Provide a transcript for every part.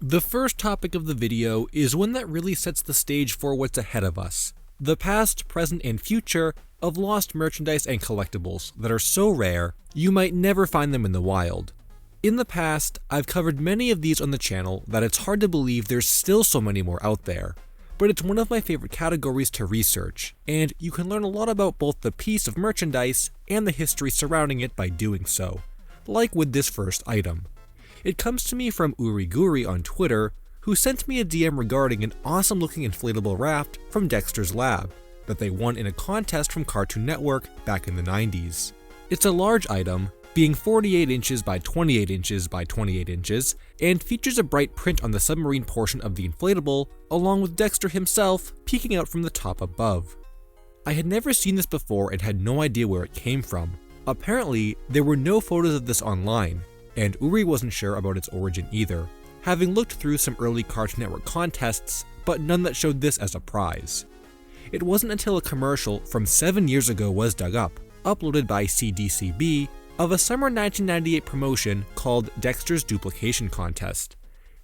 The first topic of the video is one that really sets the stage for what's ahead of us. The past, present, and future of lost merchandise and collectibles that are so rare, you might never find them in the wild. In the past, I've covered many of these on the channel that it's hard to believe there's still so many more out there. But it's one of my favorite categories to research, and you can learn a lot about both the piece of merchandise and the history surrounding it by doing so, like with this first item. It comes to me from Uriguri on Twitter, who sent me a DM regarding an awesome looking inflatable raft from Dexter's Lab that they won in a contest from Cartoon Network back in the 90s. It's a large item, being 48 inches by 28 inches by 28 inches, and features a bright print on the submarine portion of the inflatable, along with Dexter himself peeking out from the top above. I had never seen this before and had no idea where it came from. Apparently, there were no photos of this online, and Uri wasn't sure about its origin either, having looked through some early Cartoon Network contests, but none that showed this as a prize. It wasn't until a commercial from 7 years ago was dug up, uploaded by CDCB, of a summer 1998 promotion called Dexter's Duplication Contest.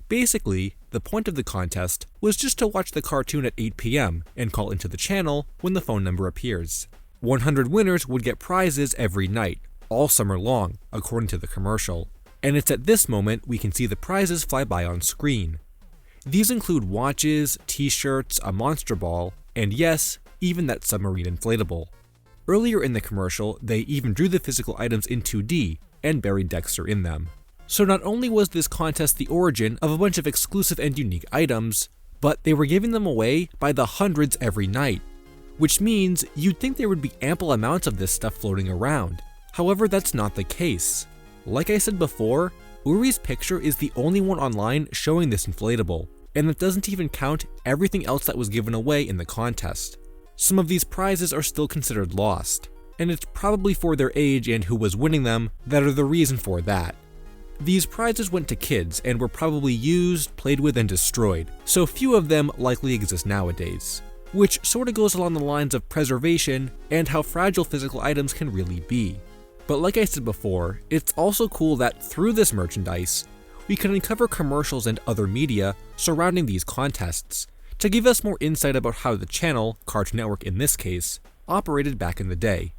Basically, the point of the contest was just to watch the cartoon at 8 p.m. and call into the channel when the phone number appears. 100 winners would get prizes every night, all summer long, according to the commercial. And it's at this moment we can see the prizes fly by on screen. These include watches, t-shirts, a monster ball, and yes, even that submarine inflatable. Earlier in the commercial, they even drew the physical items in 2D and buried Dexter in them. So not only was this contest the origin of a bunch of exclusive and unique items, but they were giving them away by the hundreds every night, which means you'd think there would be ample amounts of this stuff floating around. However, that's not the case. Like I said before, Uri's picture is the only one online showing this inflatable, and that doesn't even count everything else that was given away in the contest. Some of these prizes are still considered lost, and it's probably for their age and who was winning them that are the reason for that. These prizes went to kids and were probably used, played with, and destroyed, so few of them likely exist nowadays, which sorta goes along the lines of preservation and how fragile physical items can really be. But like I said before, it's also cool that through this merchandise, we can uncover commercials and other media surrounding these contests, to give us more insight about how the channel, Cartoon Network in this case, operated back in the day.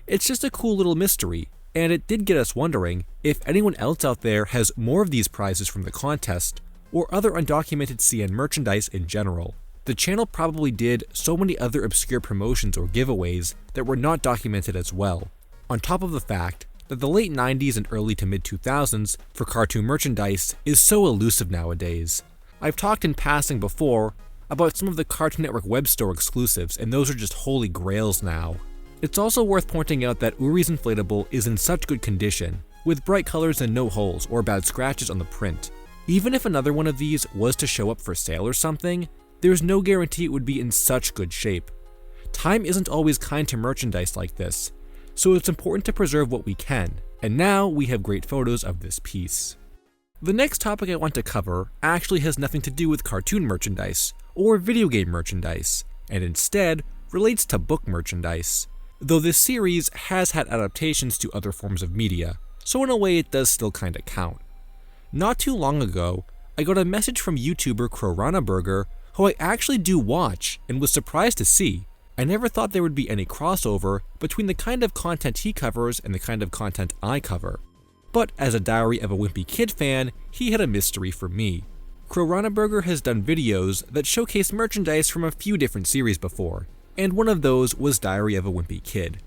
It's just a cool little mystery, and it did get us wondering if anyone else out there has more of these prizes from the contest, or other undocumented CN merchandise in general. The channel probably did so many other obscure promotions or giveaways that were not documented as well, on top of the fact that the late 90s and early to mid 2000s for cartoon merchandise is so elusive nowadays. I've talked in passing before about some of the Cartoon Network web store exclusives, and those are just holy grails now. It's also worth pointing out that Uri's inflatable is in such good condition, with bright colors and no holes or bad scratches on the print. Even if another one of these was to show up for sale or something, there's no guarantee it would be in such good shape. Time isn't always kind to merchandise like this, so it's important to preserve what we can, and now we have great photos of this piece. The next topic I want to cover actually has nothing to do with cartoon merchandise or video game merchandise, and instead relates to book merchandise, though this series has had adaptations to other forms of media, so in a way it does still kinda count. Not too long ago, I got a message from YouTuber Crorana Burger, who I actually do watch and was surprised to see. I never thought there would be any crossover between the kind of content he covers and the kind of content I cover. But as a Diary of a Wimpy Kid fan, he had a mystery for me. Crorana Burger has done videos that showcase merchandise from a few different series before, and one of those was Diary of a Wimpy Kid.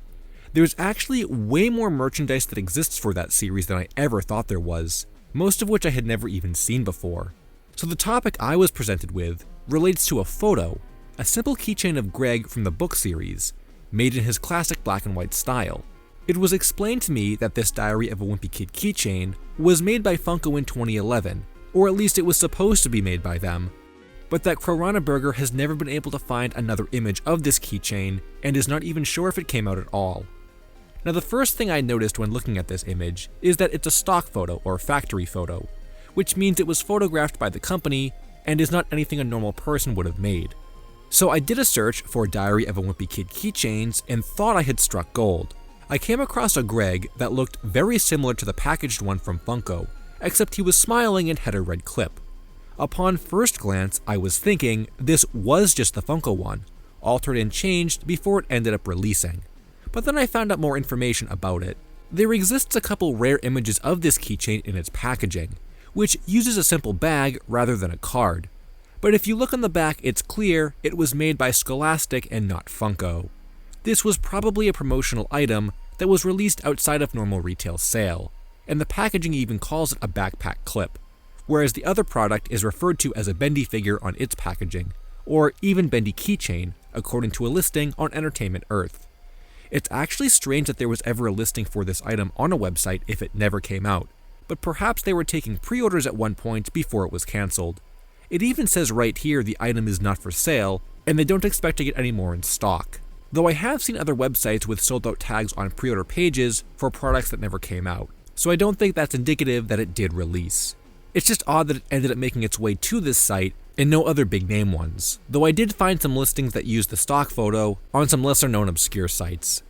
There's actually way more merchandise that exists for that series than I ever thought there was, most of which I had never even seen before. So the topic I was presented with relates to a photo, a simple keychain of Greg from the book series, made in his classic black and white style. It was explained to me that this Diary of a Wimpy Kid keychain was made by Funko in 2011, or at least it was supposed to be made by them, but that Crorana Burger has never been able to find another image of this keychain and is not even sure if it came out at all. Now the first thing I noticed when looking at this image is that it's a stock photo or factory photo, which means it was photographed by the company and is not anything a normal person would have made. So I did a search for Diary of a Wimpy Kid keychains and thought I had struck gold. I came across a Greg that looked very similar to the packaged one from Funko, except he was smiling and had a red clip. Upon first glance, I was thinking this was just the Funko one, altered and changed before it ended up releasing. But then I found out more information about it. There exists a couple rare images of this keychain in its packaging, which uses a simple bag rather than a card. But if you look on the back, it's clear it was made by Scholastic and not Funko. This was probably a promotional item that was released outside of normal retail sale, and the packaging even calls it a backpack clip, whereas the other product is referred to as a bendy figure on its packaging, or even bendy keychain, according to a listing on Entertainment Earth. It's actually strange that there was ever a listing for this item on a website if it never came out, but perhaps they were taking pre-orders at one point before it was cancelled. It even says right here the item is not for sale, and they don't expect to get any more in stock. Though I have seen other websites with sold-out tags on pre-order pages for products that never came out, so I don't think that's indicative that it did release. It's just odd that it ended up making its way to this site and no other big name ones, though I did find some listings that used the stock photo on some lesser known obscure sites.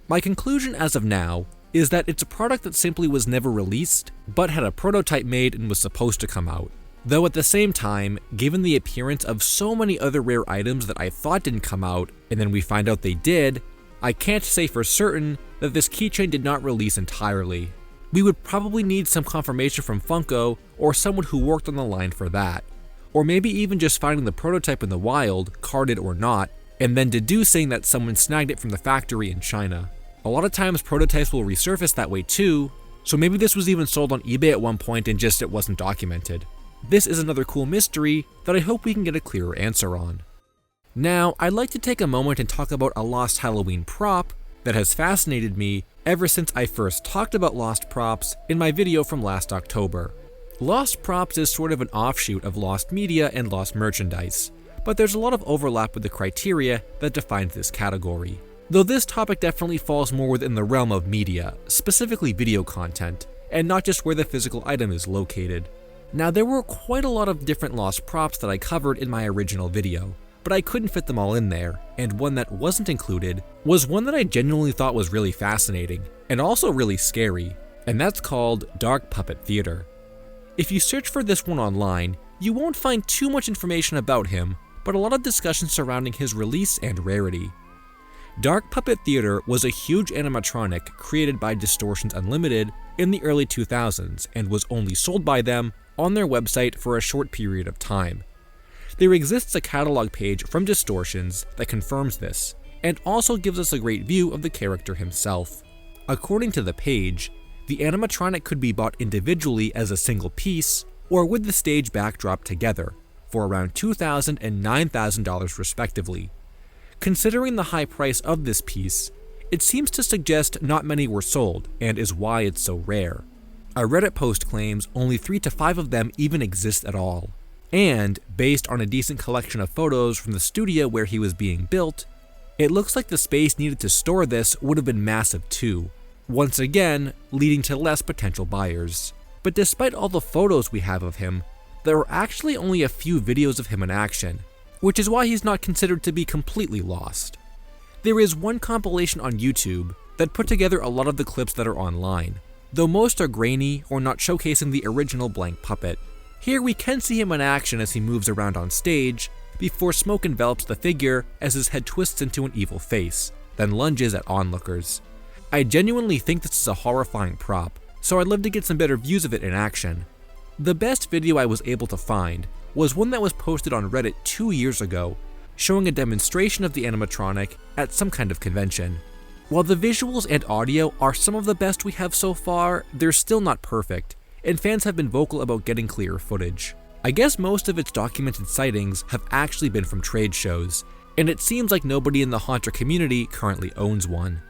My conclusion as of now is that it's a product that simply was never released, but had a prototype made and was supposed to come out. Though at the same time, given the appearance of so many other rare items that I thought didn't come out, and then we find out they did, I can't say for certain that this keychain did not release entirely. We would probably need some confirmation from Funko or someone who worked on the line for that. Or maybe even just finding the prototype in the wild, carded or not, and then deducing that someone snagged it from the factory in China. A lot of times prototypes will resurface that way too, so maybe this was even sold on eBay at one point and just it wasn't documented. This is another cool mystery that I hope we can get a clearer answer on. Now, I'd like to take a moment and talk about a Lost Halloween prop that has fascinated me ever since I first talked about Lost props in my video from last October. Lost props is sort of an offshoot of Lost media and Lost merchandise, but there's a lot of overlap with the criteria that defines this category. Though this topic definitely falls more within the realm of media, specifically video content, and not just where the physical item is located. Now, there were quite a lot of different Lost props that I covered in my original video, but I couldn't fit them all in there, and one that wasn't included was one that I genuinely thought was really fascinating, and also really scary, and that's called Dark Puppet Theater. If you search for this one online, you won't find too much information about him, but a lot of discussion surrounding his release and rarity. Dark Puppet Theater was a huge animatronic created by Distortions Unlimited in the early 2000s and was only sold by them on their website for a short period of time. There exists a catalog page from Distortions that confirms this, and also gives us a great view of the character himself. According to the page, the animatronic could be bought individually as a single piece, or with the stage backdrop together, for around $2,000 and $9,000 respectively. Considering the high price of this piece, it seems to suggest not many were sold, and is why it's so rare. A Reddit post claims only 3 to 5 of them even exist at all. And, based on a decent collection of photos from the studio where he was being built, it looks like the space needed to store this would have been massive too, once again leading to less potential buyers. But despite all the photos we have of him, there are actually only a few videos of him in action, which is why he's not considered to be completely lost. There is one compilation on YouTube that put together a lot of the clips that are online, though most are grainy or not showcasing the original blank puppet. Here we can see him in action as he moves around on stage, before smoke envelops the figure as his head twists into an evil face, then lunges at onlookers. I genuinely think this is a horrifying prop, so I'd love to get some better views of it in action. The best video I was able to find was one that was posted on Reddit 2 years ago, showing a demonstration of the animatronic at some kind of convention. While the visuals and audio are some of the best we have so far, they're still not perfect, and fans have been vocal about getting clearer footage. I guess most of its documented sightings have actually been from trade shows, and it seems like nobody in the haunter community currently owns one.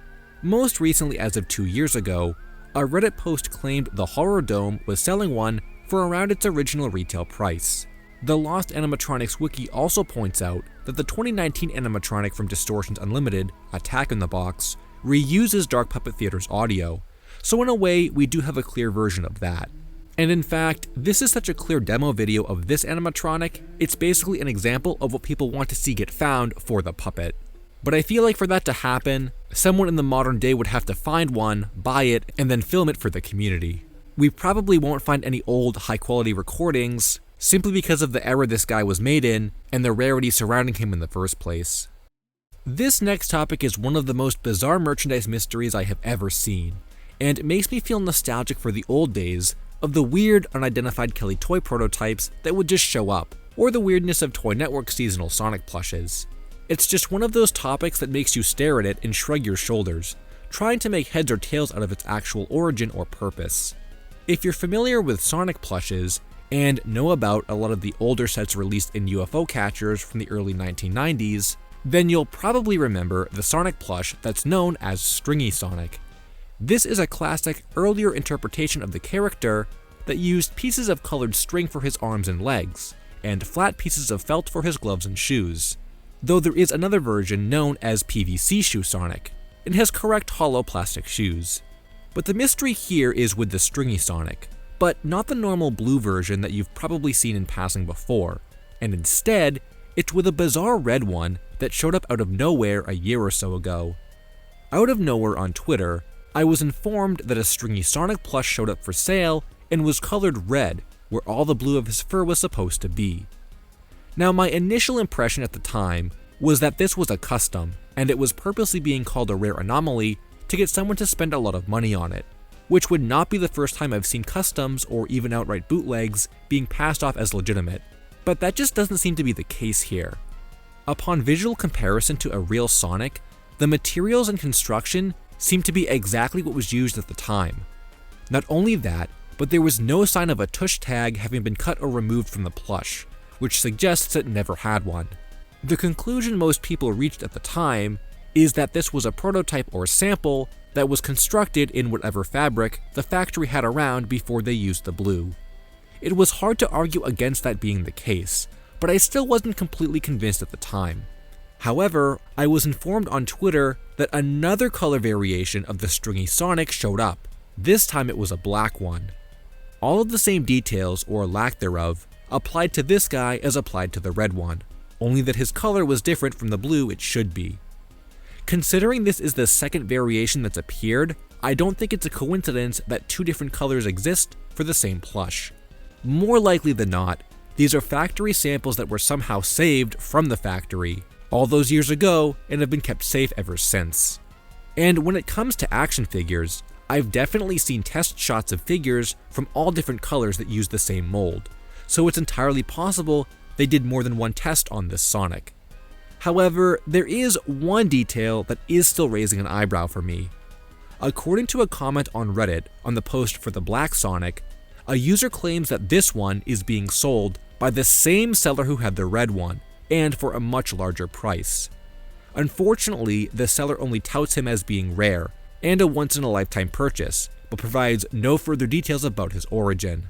Most recently, as of 2 years ago, a Reddit post claimed the Horror Dome was selling one for around its original retail price. The Lost Animatronics wiki also points out that the 2019 animatronic from Distortions Unlimited, Attack in the Box, reuses Dark Puppet Theater's audio, so in a way we do have a clear version of that. And in fact, this is such a clear demo video of this animatronic, it's basically an example of what people want to see get found for the puppet. But I feel like for that to happen, someone in the modern day would have to find one, buy it, and then film it for the community. We probably won't find any old, high-quality recordings, simply because of the era this guy was made in and the rarity surrounding him in the first place. This next topic is one of the most bizarre merchandise mysteries I have ever seen, and it makes me feel nostalgic for the old days of the weird, unidentified Kelly toy prototypes that would just show up, or the weirdness of Toy Network seasonal Sonic plushes. It's just one of those topics that makes you stare at it and shrug your shoulders, trying to make heads or tails out of its actual origin or purpose. If you're familiar with Sonic plushes, and know about a lot of the older sets released in UFO catchers from the early 1990s, then you'll probably remember the Sonic plush that's known as Stringy Sonic. This is a classic, earlier interpretation of the character that used pieces of colored string for his arms and legs, and flat pieces of felt for his gloves and shoes. Though there is another version known as PVC Shoe Sonic. It has correct hollow plastic shoes. But the mystery here is with the Stringy Sonic, but not the normal blue version that you've probably seen in passing before, and instead, it's with a bizarre red one that showed up out of nowhere a year or so ago. Out of nowhere on Twitter, I was informed that a Stringy Sonic plush showed up for sale and was colored red, where all the blue of his fur was supposed to be. Now, my initial impression at the time was that this was a custom, and it was purposely being called a rare anomaly to get someone to spend a lot of money on it, which would not be the first time I've seen customs or even outright bootlegs being passed off as legitimate. But that just doesn't seem to be the case here. Upon visual comparison to a real Sonic, the materials and construction seem to be exactly what was used at the time. Not only that, but there was no sign of a tush tag having been cut or removed from the plush, which suggests it never had one. The conclusion most people reached at the time is that this was a prototype or sample that was constructed in whatever fabric the factory had around before they used the blue. It was hard to argue against that being the case, but I still wasn't completely convinced at the time. However, I was informed on Twitter that another color variation of the Stringy Sonic showed up. This time it was a black one. All of the same details, or lack thereof, applied to this guy as applied to the red one, only that his color was different from the blue it should be. Considering this is the second variation that's appeared, I don't think it's a coincidence that two different colors exist for the same plush. More likely than not, these are factory samples that were somehow saved from the factory all those years ago and have been kept safe ever since. And when it comes to action figures, I've definitely seen test shots of figures from all different colors that use the same mold, so it's entirely possible they did more than one test on this Sonic. However, there is one detail that is still raising an eyebrow for me. According to a comment on Reddit on the post for the Black Sonic, a user claims that this one is being sold by the same seller who had the red one, and for a much larger price. Unfortunately, the seller only touts him as being rare, and a once-in-a-lifetime purchase, but provides no further details about his origin.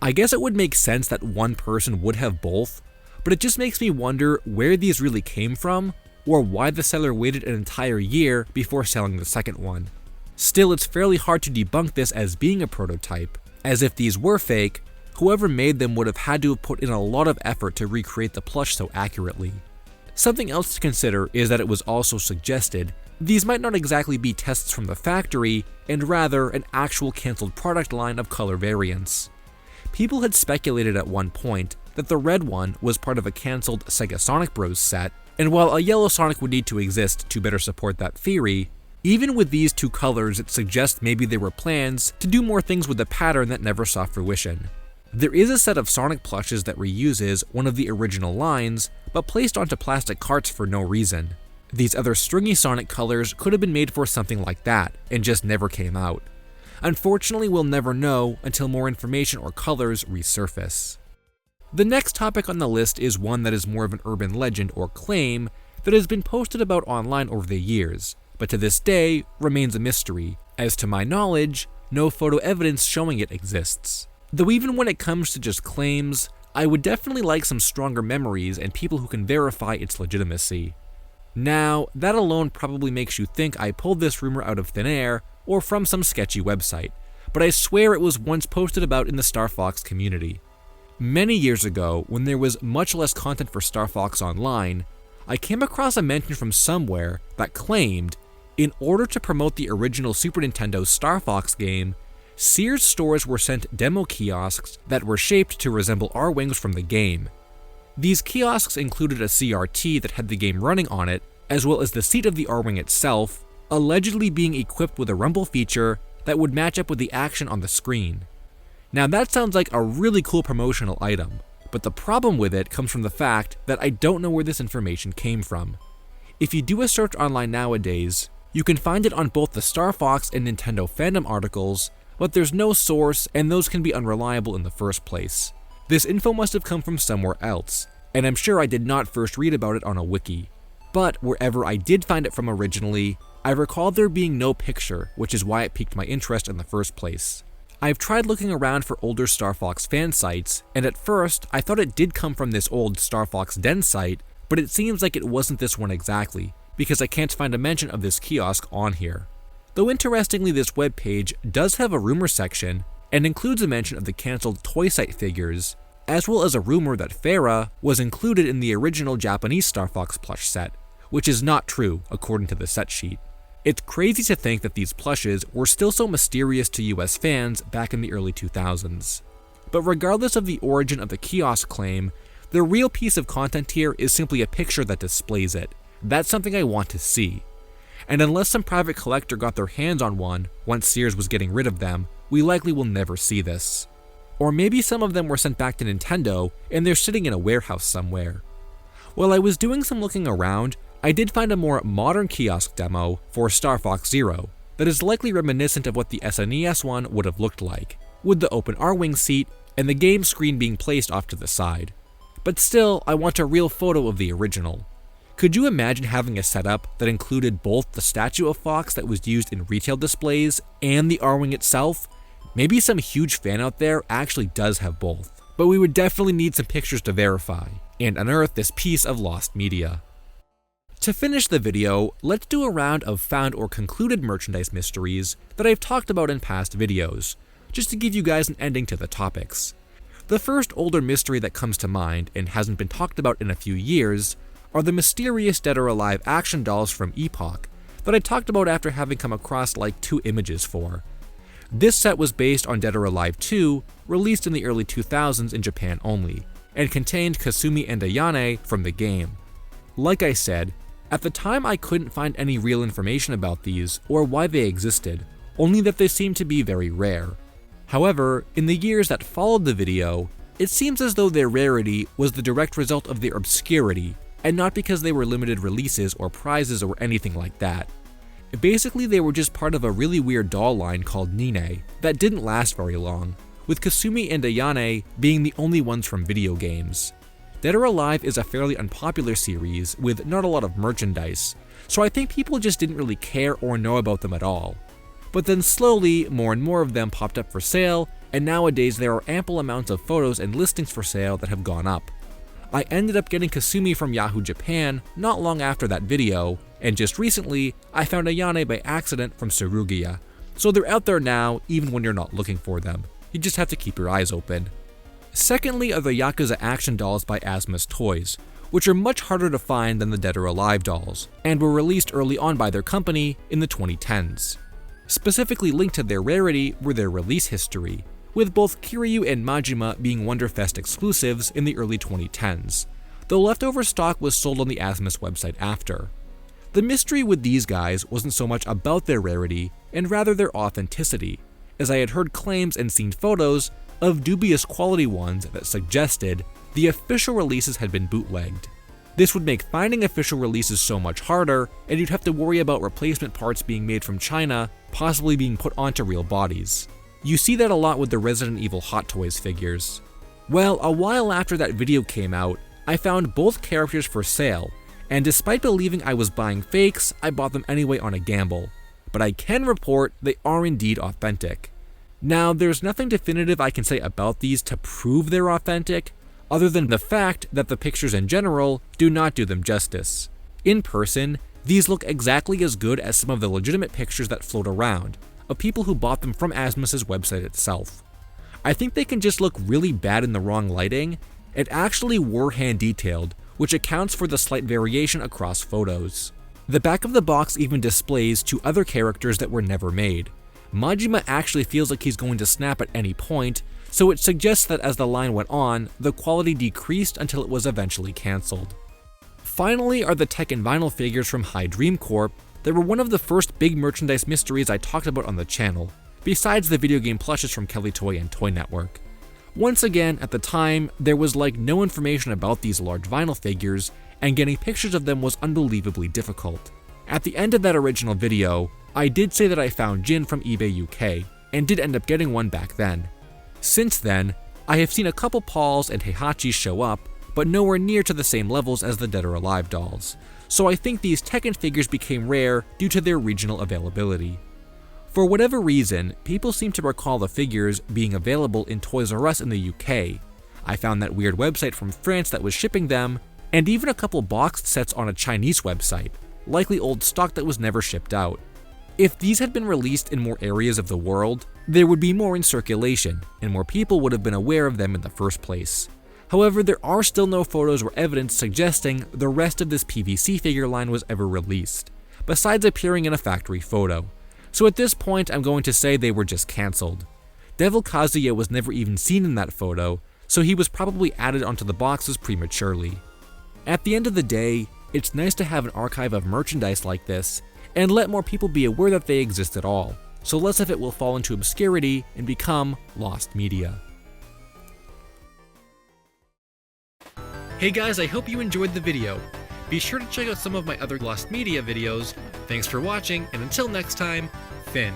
I guess it would make sense that one person would have both, but it just makes me wonder where these really came from, or why the seller waited an entire year before selling the second one. Still, it's fairly hard to debunk this as being a prototype, as if these were fake, whoever made them would have had to have put in a lot of effort to recreate the plush so accurately. Something else to consider is that it was also suggested these might not exactly be tests from the factory, and rather an actual cancelled product line of color variants. People had speculated at one point that the red one was part of a cancelled Sega Sonic Bros set, and while a yellow Sonic would need to exist to better support that theory, even with these two colors it suggests maybe there were plans to do more things with the pattern that never saw fruition. There is a set of Sonic plushes that reuses one of the original lines, but placed onto plastic carts for no reason. These other Stringy Sonic colors could have been made for something like that, and just never came out. Unfortunately, we'll never know until more information or colors resurface. The next topic on the list is one that is more of an urban legend or claim that has been posted about online over the years, but to this day remains a mystery, as to my knowledge, no photo evidence showing it exists. Though even when it comes to just claims, I would definitely like some stronger memories and people who can verify its legitimacy. Now, that alone probably makes you think I pulled this rumor out of thin air or from some sketchy website, but I swear it was once posted about in the Star Fox community. Many years ago, when there was much less content for Star Fox online, I came across a mention from somewhere that claimed, in order to promote the original Super Nintendo Star Fox game, Sears stores were sent demo kiosks that were shaped to resemble R-Wings from the game. These kiosks included a CRT that had the game running on it, as well as the seat of the R-Wing itself, allegedly being equipped with a rumble feature that would match up with the action on the screen. Now that sounds like a really cool promotional item, but the problem with it comes from the fact that I don't know where this information came from. If you do a search online nowadays, you can find it on both the Star Fox and Nintendo fandom articles, but there's no source and those can be unreliable in the first place. This info must have come from somewhere else, and I'm sure I did not first read about it on a wiki. But wherever I did find it from originally, I recall there being no picture, which is why it piqued my interest in the first place. I've tried looking around for older Star Fox fan sites, and at first I thought it did come from this old Star Fox Den site, but it seems like it wasn't this one exactly, because I can't find a mention of this kiosk on here. Though interestingly, this webpage does have a rumor section and includes a mention of the cancelled Toy Site figures, as well as a rumor that Farah was included in the original Japanese Star Fox plush set, which is not true according to the set sheet. It's crazy to think that these plushes were still so mysterious to US fans back in the early 2000s. But regardless of the origin of the kiosk claim, the real piece of content here is simply a picture that displays it. That's something I want to see. And unless some private collector got their hands on one once Sears was getting rid of them, we likely will never see this. Or maybe some of them were sent back to Nintendo and they're sitting in a warehouse somewhere. While I was doing some looking around, I did find a more modern kiosk demo for Star Fox Zero that is likely reminiscent of what the SNES one would have looked like, with the open R-Wing seat and the game screen being placed off to the side. But still, I want a real photo of the original. Could you imagine having a setup that included both the statue of Fox that was used in retail displays and the R-Wing itself? Maybe some huge fan out there actually does have both, but we would definitely need some pictures to verify and unearth this piece of lost media. To finish the video, let's do a round of found or concluded merchandise mysteries that I've talked about in past videos, just to give you guys an ending to the topics. The first older mystery that comes to mind, and hasn't been talked about in a few years, are the mysterious Dead or Alive action dolls from Epoch that I talked about after having come across like 2 images for. This set was based on Dead or Alive 2, released in the early 2000s in Japan only, and contained Kasumi and Ayane from the game. Like I said, at the time I couldn't find any real information about these or why they existed, only that they seemed to be very rare. However, in the years that followed the video, it seems as though their rarity was the direct result of their obscurity, and not because they were limited releases or prizes or anything like that. Basically, they were just part of a really weird doll line called Nine that didn't last very long, with Kasumi and Ayane being the only ones from video games. Dead or Alive is a fairly unpopular series with not a lot of merchandise, so I think people just didn't really care or know about them at all. But then slowly, more and more of them popped up for sale, and nowadays there are ample amounts of photos and listings for sale that have gone up. I ended up getting Kasumi from Yahoo Japan not long after that video, and just recently, I found Ayane by accident from Surugiya, so they're out there now even when you're not looking for them. You just have to keep your eyes open. Secondly are the Yakuza action dolls by Asmus Toys, which are much harder to find than the Dead or Alive dolls, and were released early on by their company in the 2010s. Specifically linked to their rarity were their release history, with both Kiryu and Majima being Wonderfest exclusives in the early 2010s, though leftover stock was sold on the Asmus website after. The mystery with these guys wasn't so much about their rarity, and rather their authenticity, as I had heard claims and seen photos of dubious quality ones that suggested the official releases had been bootlegged. This would make finding official releases so much harder, and you'd have to worry about replacement parts being made from China, possibly being put onto real bodies. You see that a lot with the Resident Evil Hot Toys figures. Well, a while after that video came out, I found both characters for sale, and despite believing I was buying fakes, I bought them anyway on a gamble. But I can report they are indeed authentic. Now, there's nothing definitive I can say about these to prove they're authentic, other than the fact that the pictures in general do not do them justice. In person, these look exactly as good as some of the legitimate pictures that float around, of people who bought them from Asmus's website itself. I think they can just look really bad in the wrong lighting, and actually were hand detailed, which accounts for the slight variation across photos. The back of the box even displays 2 other characters that were never made, Majima actually feels like he's going to snap at any point, so it suggests that as the line went on, the quality decreased until it was eventually cancelled. Finally are the Tekken vinyl figures from High Dream Corp. They were one of the first big merchandise mysteries I talked about on the channel, besides the video game plushes from Kelly Toy and Toy Network. Once again, at the time, there was like no information about these large vinyl figures, and getting pictures of them was unbelievably difficult. At the end of that original video, I did say that I found Jin from eBay UK, and did end up getting one back then. Since then, I have seen a couple Pauls and Heihachis show up, but nowhere near to the same levels as the Dead or Alive dolls, so I think these Tekken figures became rare due to their regional availability. For whatever reason, people seem to recall the figures being available in Toys R Us in the UK. I found that weird website from France that was shipping them, and even a couple boxed sets on a Chinese website, likely old stock that was never shipped out. If these had been released in more areas of the world, there would be more in circulation, and more people would have been aware of them in the first place. However, there are still no photos or evidence suggesting the rest of this PVC figure line was ever released, besides appearing in a factory photo. So at this point, I'm going to say they were just cancelled. Devil Kazuya was never even seen in that photo, so he was probably added onto the boxes prematurely. At the end of the day, it's nice to have an archive of merchandise like this, and let more people be aware that they exist at all, so less of it will fall into obscurity and become lost media. Hey guys, I hope you enjoyed the video. Be sure to check out some of my other lost media videos. Thanks for watching, and until next time, Finn.